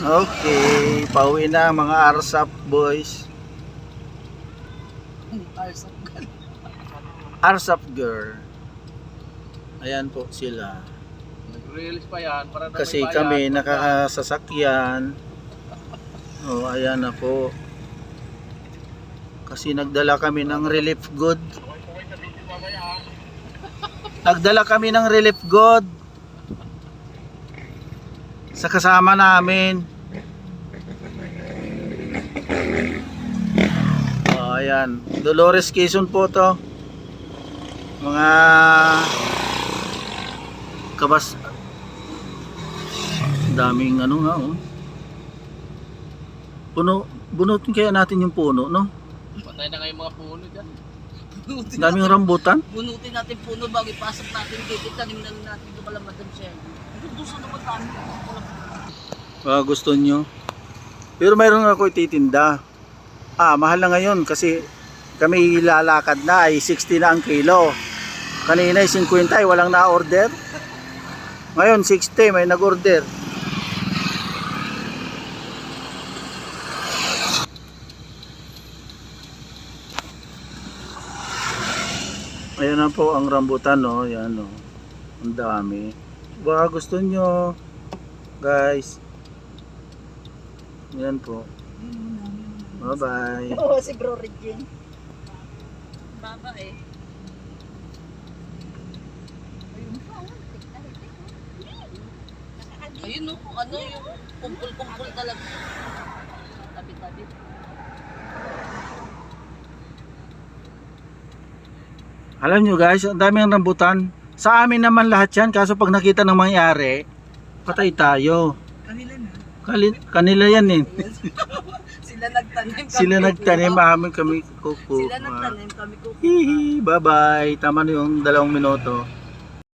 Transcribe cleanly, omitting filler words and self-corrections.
Okay, pauwi na mga ARSAP boys. ARSAP girl. Ayan po sila. Nag-release pa yan para na Kasi may bayad. kami nakakasasakyan. Oh, ayan na po. Kasi nagdala kami ng relief good. Nagdala kami ng relief good sa kasama namin. Oh, ayan. Dolores Quezon po to. Mga kabas. Daming ano nga oh. Puno, bunutin kaya natin yung puno, no? Patay na kayo mga puno dyan. Daming rambutan. Bunutin natin puno bago ipasok natin dito. Tanim na natin ito pala Madam Shen. Ito sa naman tayo. Gusto nyo. Pero mayroon ako ititinda. Mahal na ngayon kasi kami lalakad na ay 60 na ang kilo. Kanina ay 50 ay walang na-order. Ngayon 60 may nag-order. Ayan na po ang rambutan, no. Yan, no. Ang dami. Baka gusto nyo, guys. Yan po. Bye-bye. Oo, si Bro Regine. Baba eh. Ayun no, ano yung kumpul-kumpul talaga. Tabi-tabi. Alam nyo guys, ang daming rambutan. Sa amin naman lahat yan, kaso pag nakita ng mangyari, patay tayo. Kanila na. Kanila yan eh. Sila nagtanim kami. Sila nagtanim, amin kami kuko. Sila nagtanim kami kuko. Hihi, bye bye. Tama na yung 2 minuto.